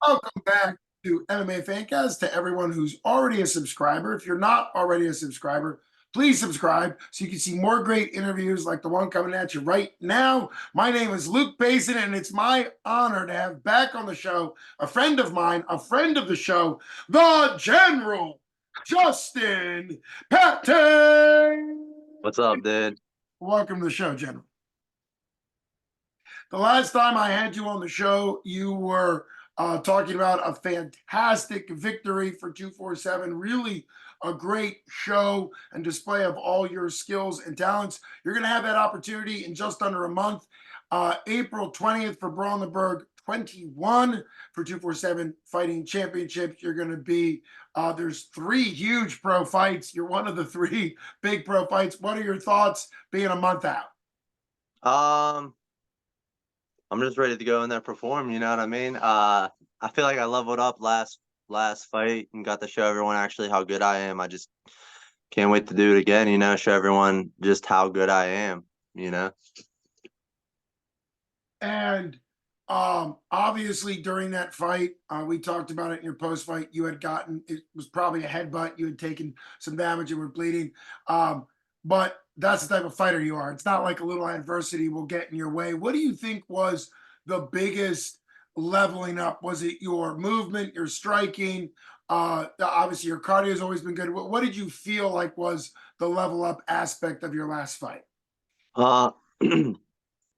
Welcome back to MMA Fancast. To everyone who's already a subscriber, if you're not already a subscriber, please subscribe so you can see more great interviews like the one coming at you right now. My name is Luke Payson, and it's my honor to have back on the show a friend of mine, a friend of the show, the General Justin Patton. What's up, dude? Welcome to the show, General. The last time I had you on the show, you were talking about a fantastic victory for 247. Really a great show and display of all your skills and talents. You're going to have that opportunity in just under a month. April 20th for Brawl in the Burgh 21 for 247 Fighting Championships. You're going to be, there's 3 huge pro fights. You're one of the 3 big pro fights. What are your thoughts being a month out? I'm just ready to go in there perform, you know what I mean? I feel like I leveled up last fight and got to show everyone actually how good I am. I just can't wait to do it again, you know, show everyone just how good I am, you know. And obviously during that fight, we talked about it in your post fight. You had gotten, it was probably a headbutt. You had taken some damage and were bleeding. But that's the type of fighter you are. It's not like a little adversity will get in your way. What do you think was the biggest leveling up? Was it your movement, your striking? Obviously your cardio has always been good. What did you feel like was the level up aspect of your last fight? Uh,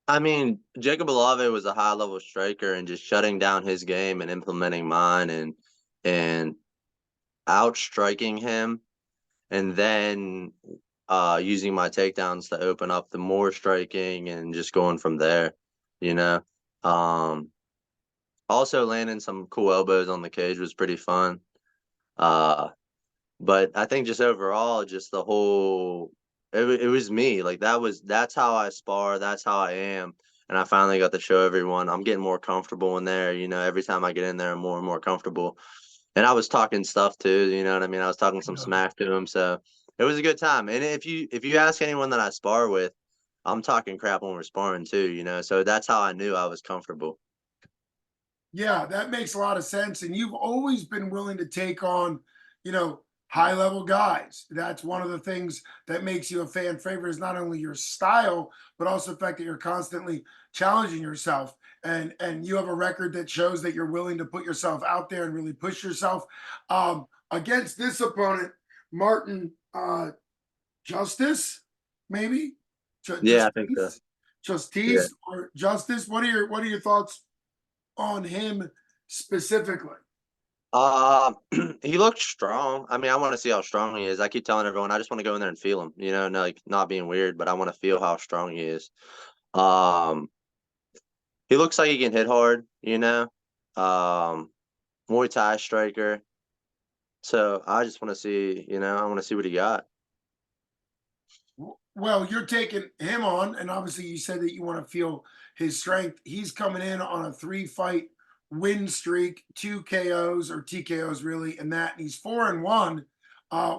I mean, Jacob Olave was a high level striker, and just shutting down his game and implementing mine and outstriking him, and then using my takedowns to open up the more striking and just going from there, you know. Also landing some cool elbows on the cage was pretty fun. But I think just overall, just the whole, it was me. Like that's how I spar, that's how I am. And I finally got to show everyone I'm getting more comfortable in there. You know, every time I get in there, I'm more and more comfortable. And I was talking stuff too, you know what I mean? I was talking some smack to him. So it was a good time. And if you ask anyone that I spar with, I'm talking crap when we're sparring too, you know. So that's how I knew I was comfortable. Yeah, that makes a lot of sense. And you've always been willing to take on, high level guys. That's one of the things that makes you a fan favorite is not only your style, but also the fact that you're constantly challenging yourself. And you have a record that shows that you're willing to put yourself out there and really push yourself. Against this opponent, Martin Justice, maybe? Yeah, I think so. Yeah. Justice or Justice. What are your thoughts on him specifically? He looked strong. I mean, I want to see how strong he is. I keep telling everyone I just want to go in there and feel him, you know, no, like not being weird, but I want to feel how strong he is. Um, he looks like he can hit hard, you know. Um, Muay Thai striker. So I just want to see, you know, I want to see what he got. Well, you're taking him on, and obviously you said that you want to feel his strength. He's coming in on a 3-fight win streak, 2 KOs or TKOs really, and that and he's 4-1,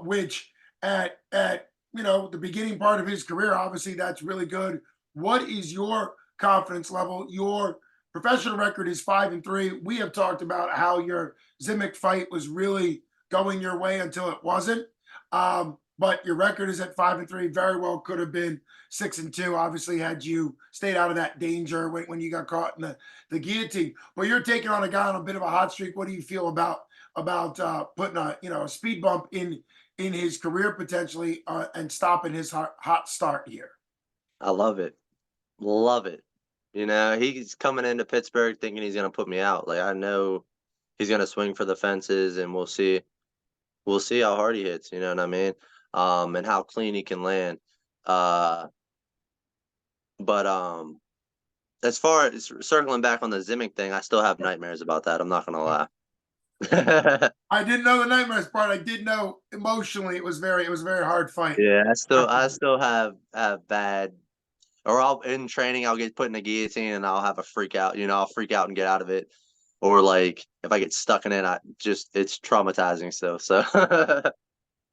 which at the beginning part of his career, obviously that's really good. What is your confidence level? Your professional record is 5-3. We have talked about how your Zimic fight was really going your way until it wasn't. But your record is at 5-3. Very well could have been 6-2. Obviously, had you stayed out of that danger when you got caught in the guillotine. But you're taking on a guy on a bit of a hot streak. What do you feel about putting a speed bump in his career potentially and stopping his hot start here? I love it. Love it. You know, he's coming into Pittsburgh thinking he's gonna put me out. Like I know he's gonna swing for the fences, and we'll see. We'll see how hard he hits. You know what I mean? And how clean he can land. Uh, but as far as circling back on the Zimic thing, I still have nightmares about that. I'm not gonna lie. I didn't know the nightmares part. I did know emotionally it was a very hard fight. Yeah, I still have bad. Or I'll in training I'll get put in a guillotine and I'll have a freak out. You know, I'll freak out and get out of it. Or like if I get stuck in it, it's traumatizing still. So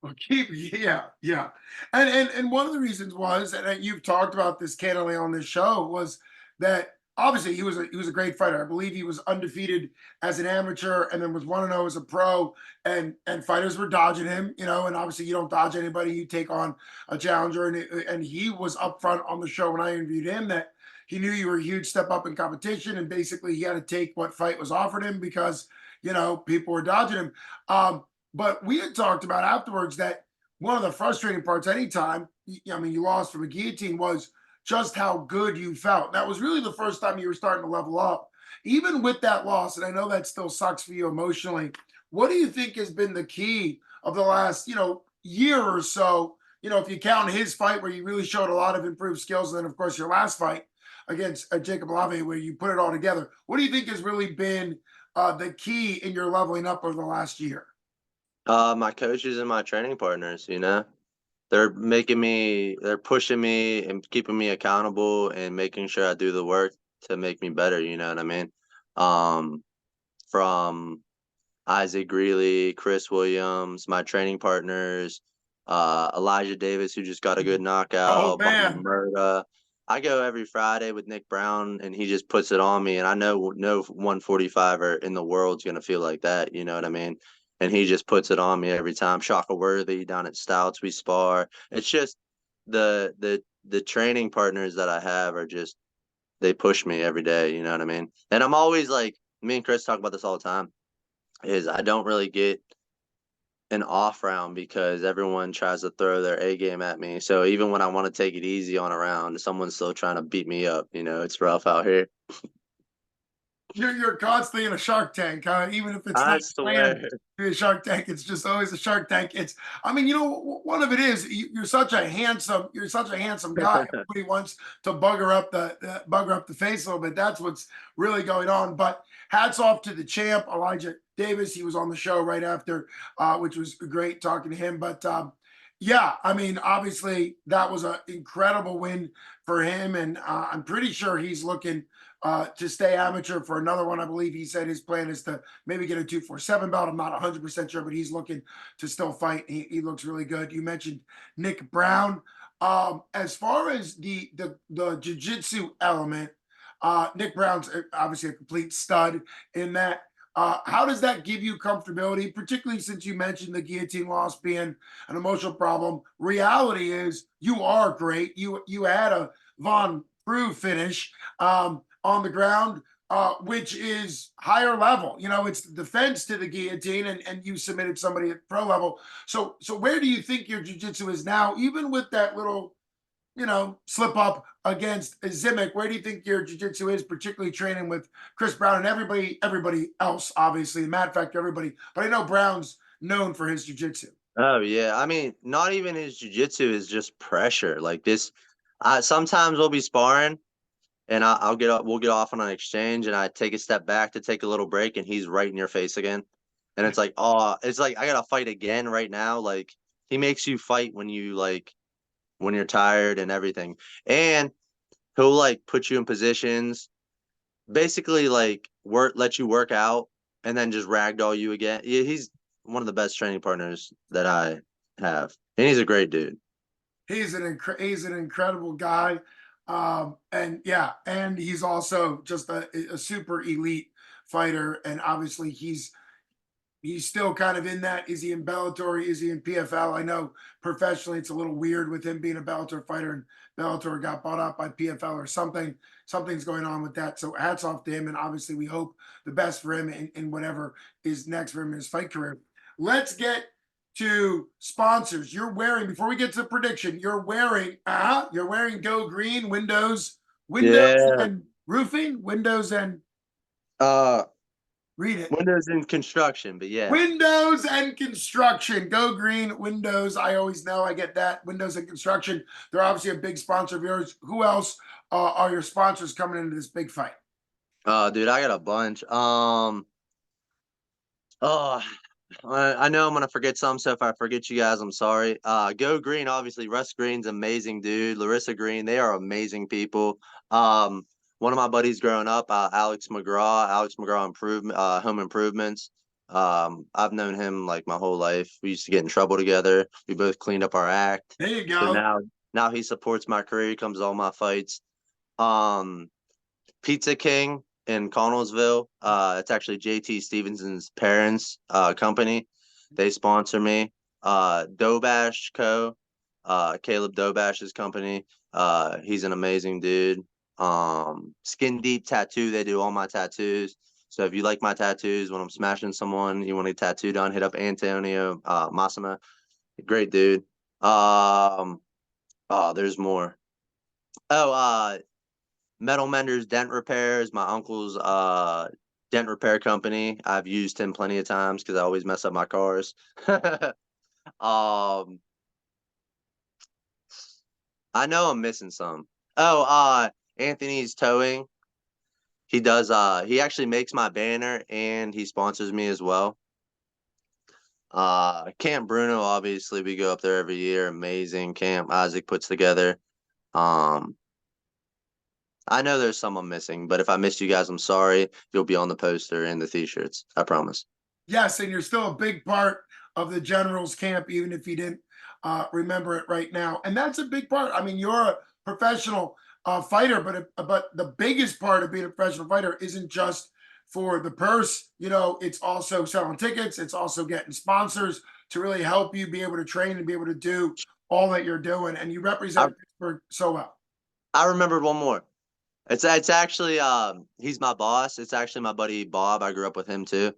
Well, yeah. And one of the reasons was, and you've talked about this candidly on this show, was that obviously he was a great fighter. I believe he was undefeated as an amateur and then was 1-0 as a pro, and fighters were dodging him, you know, and obviously you don't dodge anybody, you take on a challenger, and he was upfront on the show when I interviewed him that he knew you were a huge step up in competition, and basically he had to take what fight was offered him because, you know, people were dodging him. But we had talked about afterwards that one of the frustrating parts anytime, I mean, you lost from a guillotine, was just how good you felt. That was really the first time you were starting to level up. Even with that loss, and I know that still sucks for you emotionally, what do you think has been the key of the last, you know, year or so? You know, if you count his fight where you really showed a lot of improved skills, and then of course your last fight against Jacob Lave where you put it all together. What do you think has really been the key in your leveling up over the last year? My coaches and my training partners, you know, they're pushing me and keeping me accountable and making sure I do the work to make me better. You know what I mean? Um, from Isaac Greeley, Chris Williams, my training partners, Elijah Davis, who just got a good Oh knockout, Bobby man. Murda. I go every Friday with Nick Brown, and he just puts it on me. And I know no 145er in the world's gonna feel like that. You know what I mean? And he just puts it on me every time. Shaka Worthy down at Stouts, we spar. It's just the training partners that I have are just they push me every day. You know what I mean? And I'm always like, me and Chris talk about this all the time. Is I don't really get an off round because everyone tries to throw their A game at me. So even when I want to take it easy on a round, someone's still trying to beat me up. You know, it's rough out here. You're constantly in a Shark Tank, even if it's I not planned swear. to be a Shark Tank. It's just always a Shark Tank. It's, I mean, you know, one of it is you're such a handsome guy. Everybody wants to bugger up the face a little bit. That's what's really going on. But hats off to the champ, Elijah Davis. He was on the show right after, which was great talking to him. But yeah, I mean, obviously that was an incredible win for him, and I'm pretty sure he's looking to stay amateur for another one. I believe he said his plan is to maybe get a 247 belt. I'm not 100% sure, but he's looking to still fight. He looks really good. You mentioned Nick Brown. As far as the jiu-jitsu element, Nick Brown's obviously a complete stud in that. How does that give you comfortability, particularly since you mentioned the guillotine loss being an emotional problem? Reality is you are great. You had a Von Prue finish. On the ground, which is higher level. You know, it's the defense to the guillotine, and you submitted somebody at pro level. So where do you think your jiu-jitsu is now, even with that little, you know, slip up against Zimic? Where do you think your jiu-jitsu is, particularly training with Chris Brown and everybody else, obviously, Matt Factor, everybody. But I know Brown's known for his jiu-jitsu. Oh yeah, I mean, not even his jujitsu is just pressure. Like this, sometimes we'll be sparring, and I'll get up, we'll get off on an exchange, and I take a step back to take a little break, and he's right in your face again, and it's like, oh, it's like I gotta fight again right now. Like he makes you fight when you like when you're tired and everything, and he'll like put you in positions, basically like let you work out, and then just ragdoll you again. Yeah, he's one of the best training partners that I have, and he's a great dude. He's an incredible guy, and yeah, and he's also just a super elite fighter. And obviously, he's still kind of in that. Is he in Bellator? Is he in PFL? I know professionally it's a little weird with him being a Bellator fighter, and Bellator got bought out by PFL or something. Something's going on with that. So hats off to him, and obviously we hope the best for him in whatever is next for him in his fight career. Let's get to sponsors. You're wearing, before we get to prediction, you're wearing Go Green Windows Yeah. and roofing, windows and Uh, read it. Windows in construction, but yeah. Windows and construction. Go Green Windows. I always know I get that. Windows and construction. They're obviously a big sponsor of yours. Who else are your sponsors coming into this big fight? Dude, I got a bunch. Oh, I know I'm gonna forget some, so if I forget you guys, I'm sorry. Go Green, obviously. Russ Green's amazing dude. Larissa Green, they are amazing people. Um, One of my buddies growing up, Alex McGraw Home Improvements. I've known him like my whole life. We used to get in trouble together. We both cleaned up our act. There you So go. now he supports my career. He comes to all my fights. Um, Pizza King in Connellsville. It's actually JT Stevenson's parents' company. They sponsor me. Dobash Co. Caleb Dobash's company. He's an amazing dude. Skin Deep Tattoo. They do all my tattoos. So if you like my tattoos, when I'm smashing someone, you want a tattoo done, hit up Antonio Massima. Great dude. Oh, there's more. Oh, Metal Menders Dent Repairs, my uncle's dent repair company. I've used him plenty of times because I always mess up my cars. um, I know I'm missing some. Oh, Anthony's Towing. He does he actually makes my banner and he sponsors me as well. Camp Bruno, obviously we go up there every year. Amazing camp Isaac puts together. Um, I know there's some I'm missing, but if I missed you guys, I'm sorry. You'll be on the poster and the t-shirts. I promise. Yes, and you're still a big part of the Generals camp, even if you didn't remember it right now. And that's a big part. I mean, you're a professional fighter, but the biggest part of being a professional fighter isn't just for the purse. You know, it's also selling tickets. It's also getting sponsors to really help you be able to train and be able to do all that you're doing. And you represent Pittsburgh so well. I remembered one more. It's actually he's my boss. It's actually my buddy Bob. I grew up with him too.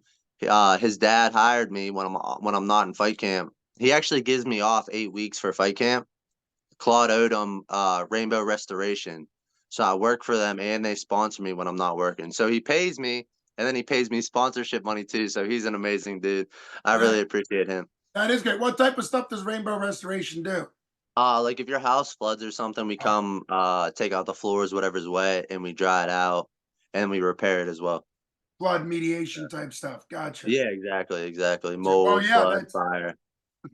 His dad hired me when I'm not in fight camp. He actually gives me off 8 weeks for fight camp. Claude Odom, Rainbow Restoration. So I work for them and they sponsor me when I'm not working. So he pays me and then he pays me sponsorship money too. So he's an amazing dude. I really appreciate him. That is great. What type of stuff does Rainbow Restoration do? Like if your house floods or something, we come take out the floors, whatever's wet, and we dry it out and we repair it as well. Flood mediation type stuff. Gotcha. Yeah, exactly. Mold, flood, fire.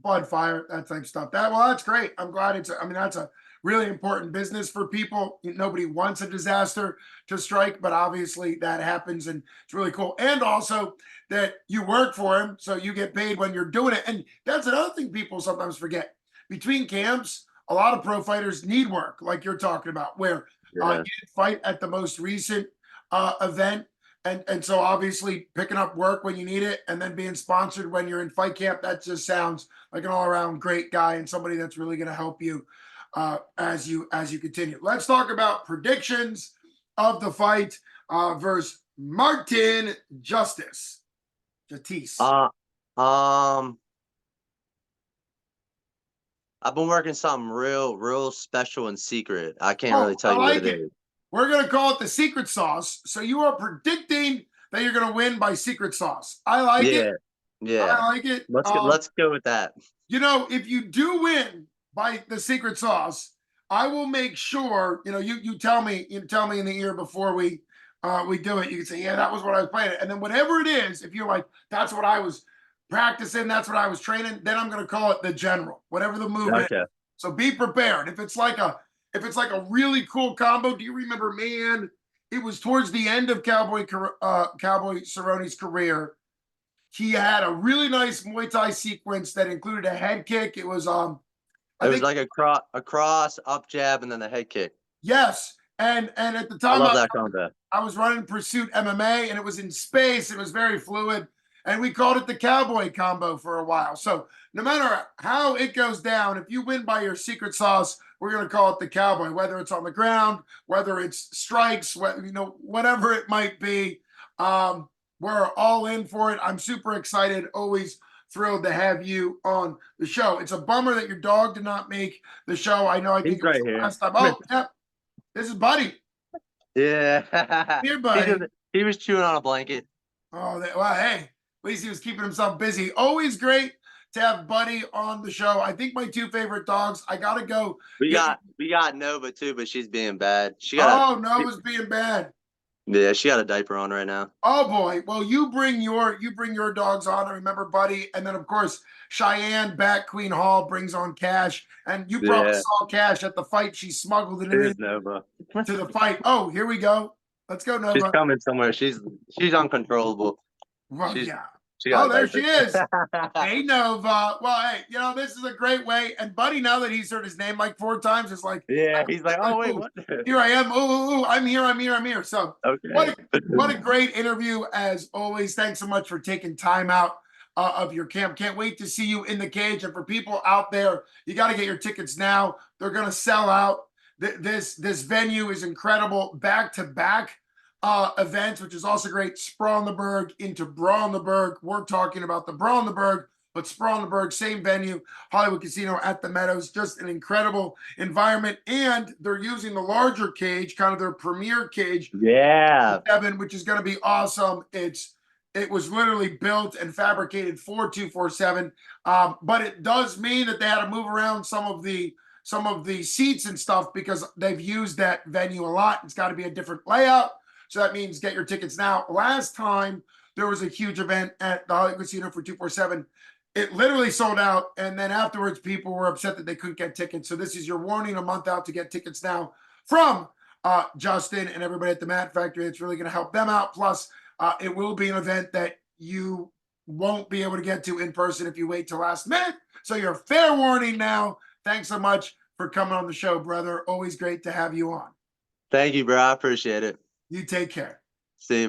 Flood, fire, that type stuff. That's great. I'm glad I mean, that's a really important business for people. Nobody wants a disaster to strike, but obviously that happens and it's really cool. And also that you work for him, so you get paid when you're doing it. And that's another thing people sometimes forget. Between camps, a lot of pro fighters need work, like you're talking about, where you didn't fight at the most recent event. And so obviously picking up work when you need it and then being sponsored when you're in fight camp, that just sounds like an all-around great guy and somebody that's really going to help you as you continue. Let's talk about predictions of the fight versus Martin Justiz. I've been working something real special and secret. I can't really tell you what it is. We're going to call it the secret sauce. So you are predicting that you're going to win by secret sauce. I like it. Yeah. I like it. Let's go with that. You know, if you do win by the secret sauce, I will make sure, you tell me in the ear before we do it. You can say, yeah, that was what I was playing. And then whatever it is, if you're like, that's what I was practicing, that's what I was training, then I'm going to call it the general, whatever the move is. So be prepared. If it's like a really cool combo, do you remember, man, it was towards the end of Cowboy Cerrone's career. He had a really nice Muay Thai sequence that included a head kick. It was like a cross, up jab, and then the head kick. Yes. And at the time I love that combo. I was running Pursuit MMA and it was in space. It was very fluid. And we called it the Cowboy combo for a while. So no matter how it goes down, if you win by your secret sauce, we're going to call it the Cowboy, whether it's on the ground, whether it's strikes, whatever it might be. We're all in for it. I'm super excited. Always thrilled to have you on the show. It's a bummer that your dog did not make the show. I know. I think he's right here. Last time. Oh, yeah. This is Buddy. Yeah. Here, Buddy. He was chewing on a blanket. Oh, well, hey. At least he was keeping himself busy. Always great to have Buddy on the show. I think my two favorite dogs. I gotta go. We got Nova too, but she's being bad. Nova's being bad. Yeah, she got a diaper on right now. Oh boy. Well, you bring your dogs on. I remember Buddy, and then of course Cheyenne back Queen Hall brings on Cash, and you probably saw Cash at the fight. She smuggled it in Nova to the fight. Oh, here we go. Let's go, Nova. She's coming somewhere. She's uncontrollable. Well, yeah. She got Oh, there she diapers. is. Hey, Nova. Well, hey, this is a great way. And Buddy, now that he's heard his name like 4 times, it's like, Yeah, he's like, oh wait, ooh, what? here I am. Ooh, I'm here. I'm here. I'm here. So, Okay. what a great interview as always. Thanks so much for taking time out of your camp. Can't wait to see you in the cage. And for people out there, you got to get your tickets now. They're gonna sell out. This venue is incredible. Back to back events, which is also great. Sprawl in the Burgh into Brawl in the Burgh. We're talking about the Brawl in the Burgh, but Sprawl in the Burgh, same venue, Hollywood Casino at the Meadows. Just an incredible environment. And they're using the larger cage, kind of their premier cage, Yeah. 7, which is going to be awesome. It was literally built and fabricated for 247, but it does mean that they had to move around some of the seats and stuff because they've used that venue a lot. It's got to be a different layout. So that means get your tickets now. Last time there was a huge event at the Hollywood Casino for 247. It literally sold out. And then afterwards, people were upset that they couldn't get tickets. So this is your warning, a month out to get tickets now from Justin and everybody at the Mat Factory. It's really going to help them out. Plus, it will be an event that you won't be able to get to in person if you wait till last minute. So you're fair warning now. Thanks so much for coming on the show, brother. Always great to have you on. Thank you, bro. I appreciate it. You take care. See you.